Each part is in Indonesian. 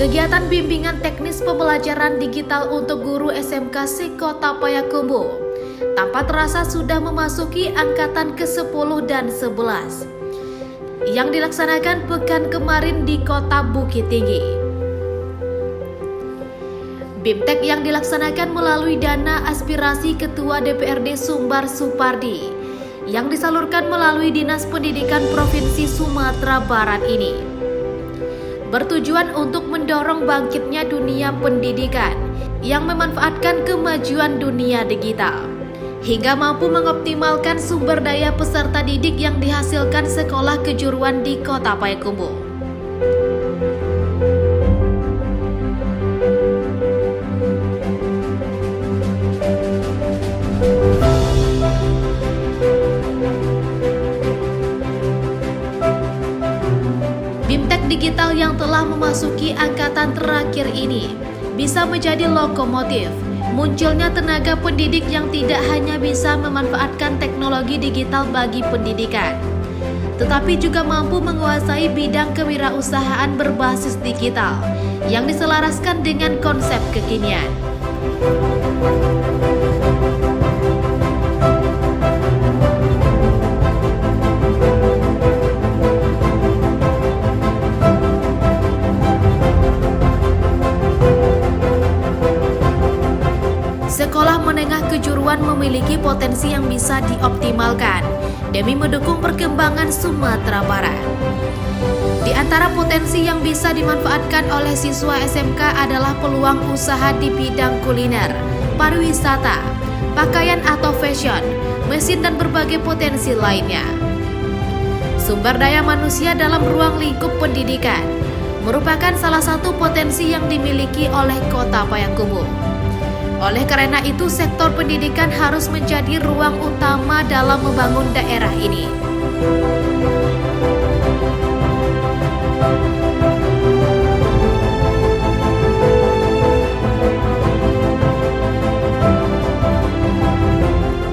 Kegiatan bimbingan teknis pembelajaran digital untuk guru SMK se-Kota Payakumbuh tanpa terasa sudah memasuki angkatan ke-10 dan 11 yang dilaksanakan pekan kemarin di Kota Bukit Tinggi. BIMTEK yang dilaksanakan melalui dana aspirasi Ketua DPRD Sumbar Supardi yang disalurkan melalui Dinas Pendidikan Provinsi Sumatera Barat ini bertujuan untuk mendorong bangkitnya dunia pendidikan yang memanfaatkan kemajuan dunia digital hingga mampu mengoptimalkan sumber daya peserta didik yang dihasilkan sekolah kejuruan di Kota Payakumbuh. BIMTEK digital yang telah memasuki angkatan terakhir ini bisa menjadi lokomotif munculnya tenaga pendidik yang tidak hanya bisa memanfaatkan teknologi digital bagi pendidikan, tetapi juga mampu menguasai bidang kewirausahaan berbasis digital yang diselaraskan dengan konsep kekinian. Sekolah menengah kejuruan memiliki potensi yang bisa dioptimalkan demi mendukung perkembangan Sumatera Barat. Di antara potensi yang bisa dimanfaatkan oleh siswa SMK adalah peluang usaha di bidang kuliner, pariwisata, pakaian atau fashion, mesin dan berbagai potensi lainnya. Sumber daya manusia dalam ruang lingkup pendidikan merupakan salah satu potensi yang dimiliki oleh Kota Payakumbuh. Oleh karena itu, sektor pendidikan harus menjadi ruang utama dalam membangun daerah ini.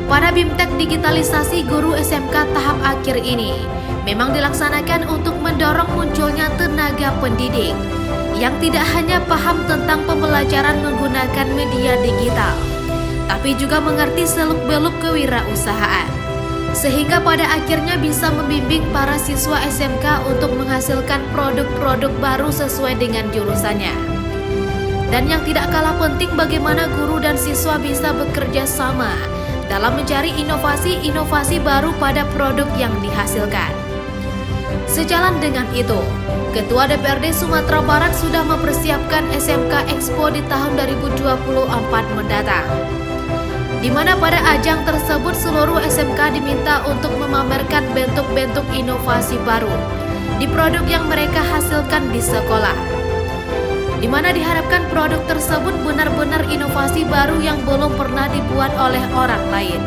Pada BIMTEK digitalisasi guru SMK tahap akhir ini memang dilaksanakan untuk mendorong munculnya tenaga pendidik yang tidak hanya paham tentang pembelajaran menggunakan media digital, tapi juga mengerti seluk-beluk kewirausahaan, sehingga pada akhirnya bisa membimbing para siswa SMK untuk menghasilkan produk-produk baru sesuai dengan jurusannya. Dan yang tidak kalah penting, bagaimana guru dan siswa bisa bekerja sama dalam mencari inovasi-inovasi baru pada produk yang dihasilkan. Sejalan dengan itu, Ketua DPRD Sumatera Barat sudah mempersiapkan SMK Expo di tahun 2024 mendatang, di mana pada ajang tersebut seluruh SMK diminta untuk memamerkan bentuk-bentuk inovasi baru di produk yang mereka hasilkan di sekolah, di mana diharapkan produk tersebut benar-benar inovasi baru yang belum pernah dibuat oleh orang lain.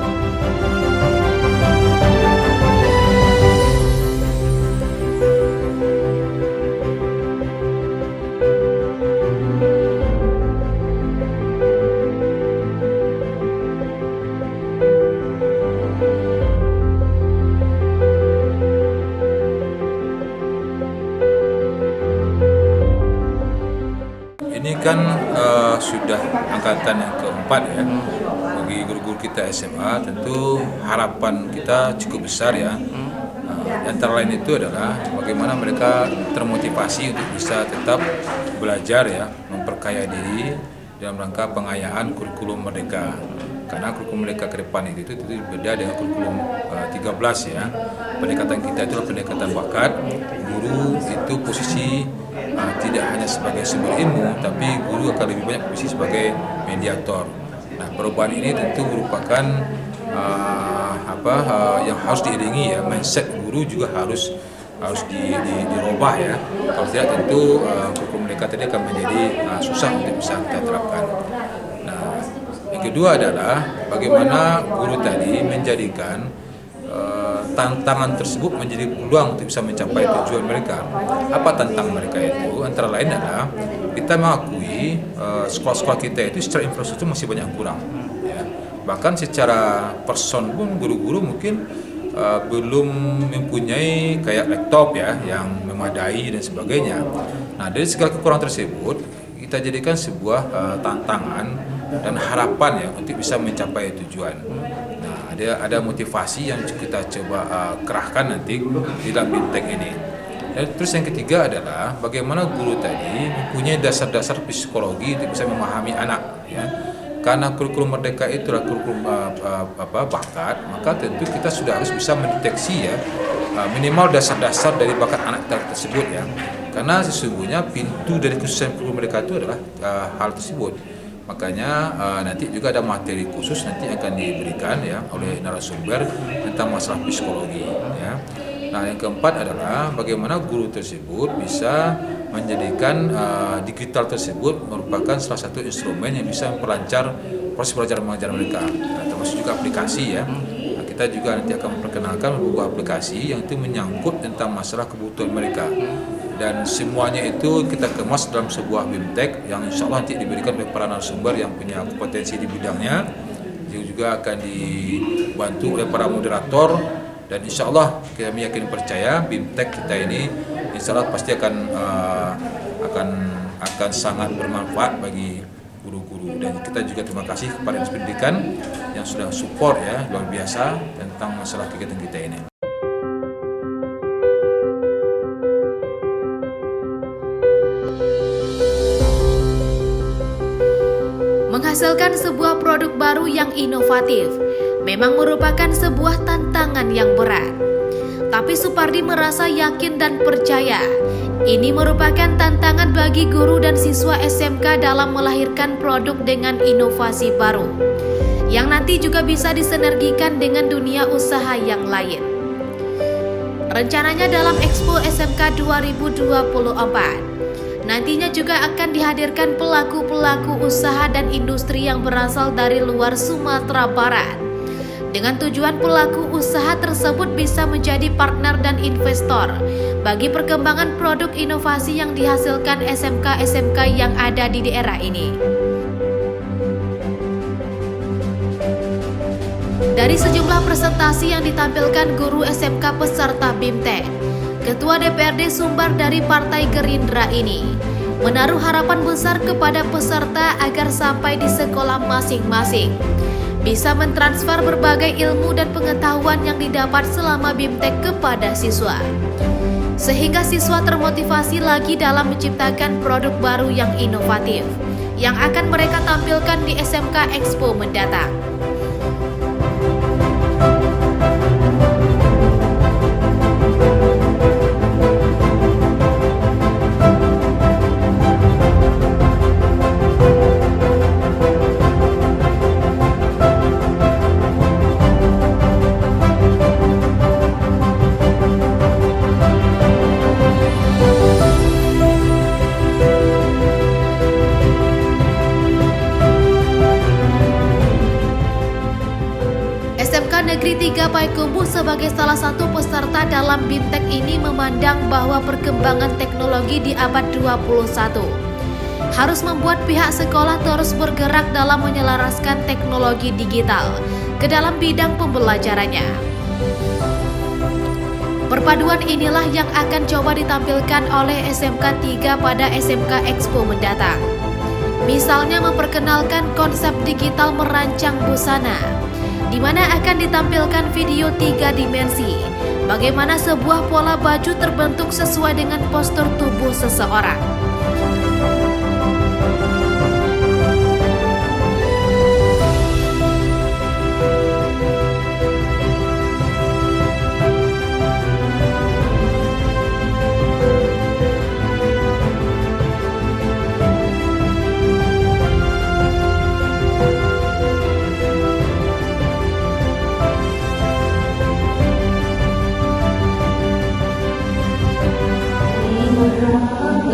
Ini kan sudah angkatan yang keempat ya. Bagi guru-guru kita SMA tentu harapan kita cukup besar ya. Antara lain itu adalah bagaimana mereka termotivasi untuk bisa tetap belajar ya, memperkaya diri dalam rangka pengayaan kurikulum Merdeka. Karena kurikulum Merdeka ke depan itu berbeda dengan kurikulum 13 ya. Pendekatan kita itu adalah pendekatan bakat. Guru itu posisi tidak hanya sebagai sumber ilmu, tapi guru akan lebih banyak posisi sebagai mediator. Nah, perubahan ini tentu merupakan yang harus diiringi ya, mindset guru juga harus dirubah ya. Kalau tidak tentu kurikulum mereka tadi akan menjadi susah untuk bisa kita terapkan. Nah, yang kedua adalah bagaimana guru tadi menjadikan tantangan tersebut menjadi peluang untuk bisa mencapai tujuan mereka. Apa tantangan mereka itu? Antara lain adalah kita mengakui sekolah-sekolah kita itu secara infrastruktur masih banyak kurang. Ya. Bahkan secara person pun guru-guru mungkin belum mempunyai kayak laptop ya yang memadai dan sebagainya. Nah, dari segala kekurangan tersebut kita jadikan sebuah tantangan dan harapan ya untuk bisa mencapai tujuan. Nah, ada motivasi yang kita coba kerahkan nanti di dalam BIMTEK ini. Dan terus yang ketiga adalah bagaimana guru tadi mempunyai dasar-dasar psikologi untuk bisa memahami anak ya. Karena kurikulum Merdeka itu adalah kurikulum bakat, maka tentu kita sudah harus bisa mendeteksi ya minimal dasar-dasar dari bakat anak tersebut ya. Karena sesungguhnya pintu dari khususan kurikulum Merdeka itu adalah hal tersebut. Makanya nanti juga ada materi khusus nanti akan diberikan ya oleh narasumber tentang masalah psikologi ya. Nah, yang keempat adalah bagaimana guru tersebut bisa menjadikan digital tersebut merupakan salah satu instrumen yang bisa memperlancar proses belajar mengajar mereka. Nah, termasuk juga aplikasi ya. Nah, kita juga nanti akan memperkenalkan beberapa aplikasi yang itu menyangkut tentang masalah kebutuhan mereka. Dan semuanya itu kita kemas dalam sebuah BIMTEK yang insya Allah nanti diberikan oleh para narasumber yang punya kompetensi di bidangnya. Juga akan dibantu oleh para moderator. Dan insya Allah kita yakin percaya BIMTEK kita ini insya Allah pasti akan sangat bermanfaat bagi guru-guru. Dan kita juga terima kasih kepada Dinas Pendidikan yang sudah support ya luar biasa tentang masalah kegiatan kita ini. Menghasilkan sebuah produk baru yang inovatif memang merupakan sebuah tantangan yang berat. Tapi Supardi merasa yakin dan percaya ini merupakan tantangan bagi guru dan siswa SMK dalam melahirkan produk dengan inovasi baru yang nanti juga bisa disinergikan dengan dunia usaha yang lain. Rencananya dalam Expo SMK 2024 nantinya juga akan dihadirkan pelaku-pelaku usaha dan industri yang berasal dari luar Sumatera Barat. Dengan tujuan pelaku usaha tersebut bisa menjadi partner dan investor bagi perkembangan produk inovasi yang dihasilkan SMK-SMK yang ada di daerah ini. Dari sejumlah presentasi yang ditampilkan guru SMK peserta BIMTEK, Ketua DPRD Sumbar dari Partai Gerindra ini menaruh harapan besar kepada peserta agar sampai di sekolah masing-masing bisa mentransfer berbagai ilmu dan pengetahuan yang didapat selama BIMTEK kepada siswa, sehingga siswa termotivasi lagi dalam menciptakan produk baru yang inovatif yang akan mereka tampilkan di SMK Expo mendatang. SMK Negeri 3 Payakumbuh sebagai salah satu peserta dalam BIMTEK ini memandang bahwa perkembangan teknologi di abad 21 harus membuat pihak sekolah terus bergerak dalam menyelaraskan teknologi digital ke dalam bidang pembelajarannya. Perpaduan inilah yang akan coba ditampilkan oleh SMK 3 pada SMK Expo mendatang. Misalnya memperkenalkan konsep digital merancang busana, di mana akan ditampilkan video 3 dimensi, bagaimana sebuah pola baju terbentuk sesuai dengan postur tubuh seseorang.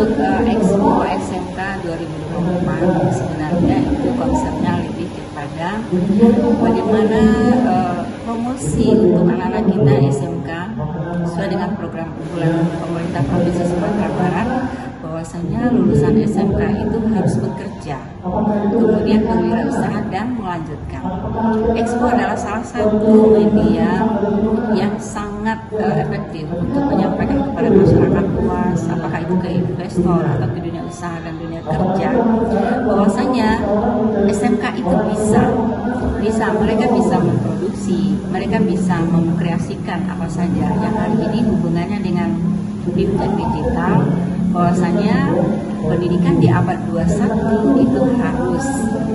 Untuk Expo SMK 2024 sebenarnya itu konsepnya lebih kepada bagaimana promosi untuk anak-anak kita SMK sesuai dengan program unggulan pemerintah Provinsi Sumatera Barat, bahwasanya lulusan SMK itu harus bekerja, kemudian berwirausaha dan melanjutkan. Expo adalah salah satu media yang sangat efektif untuk menyampaikan kepada masyarakat luas membahas apakah itu ke investor atau ke dunia usaha dan dunia kerja, bahwasanya SMK itu bisa mereka bisa memproduksi, mereka bisa mengkreasikan apa saja yang hari ini hubungannya dengan fintech digital. Bahwasanya pendidikan di abad 21 itu harus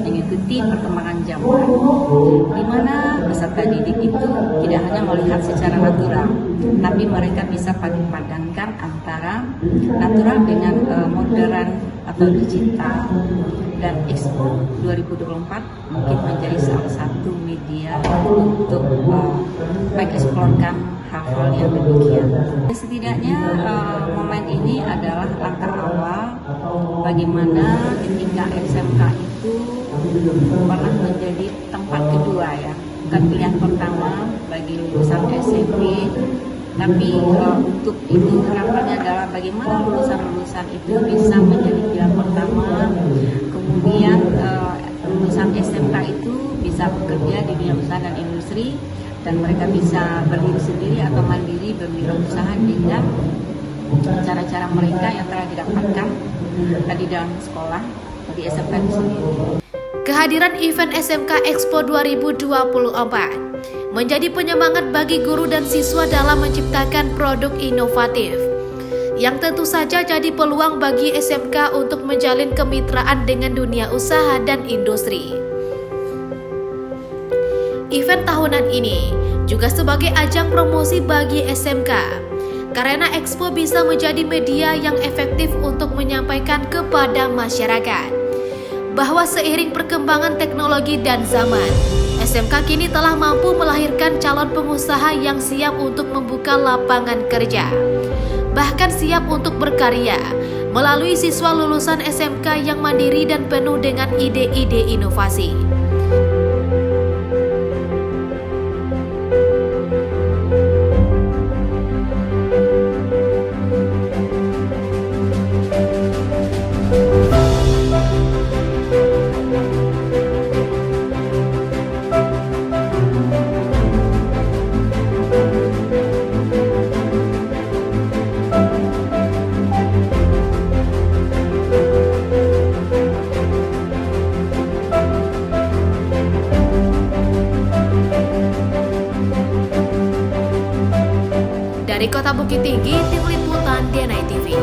mengikuti perkembangan zaman, di mana peserta didik itu tidak hanya melihat secara natural, tapi mereka bisa padankan antara natural dengan modern atau digital. Dan Expo 2024 mungkin menjadi salah satu media untuk mengeksplorkan hal-hal yang demikian. Setidaknya momen ini adalah langkah awal bagaimana ketika SMK itu pernah menjadi tempat kedua ya, bukan pilihan pertama bagi lulusan SMP, tapi untuk itu harapannya adalah bagaimana lulusan-lulusan itu bisa menjadi pilihan pertama, kemudian lulusan SMK itu bisa bekerja di dunia usaha dan industri, dan mereka bisa berdiri sendiri atau mandiri berwirausaha dengan cara-cara mereka yang telah didapatkan di dalam sekolah di SMK itu sendiri. Kehadiran event SMK Expo 2024 menjadi penyemangat bagi guru dan siswa dalam menciptakan produk inovatif, yang tentu saja jadi peluang bagi SMK untuk menjalin kemitraan dengan dunia usaha dan industri. Event tahunan ini juga sebagai ajang promosi bagi SMK, karena Expo bisa menjadi media yang efektif untuk menyampaikan kepada masyarakat bahwa seiring perkembangan teknologi dan zaman, SMK kini telah mampu melahirkan calon pengusaha yang siap untuk membuka lapangan kerja, bahkan siap untuk berkarya melalui siswa lulusan SMK yang mandiri dan penuh dengan ide-ide inovasi. Dari Kota Bukit Tinggi, tim liputan DNI TV.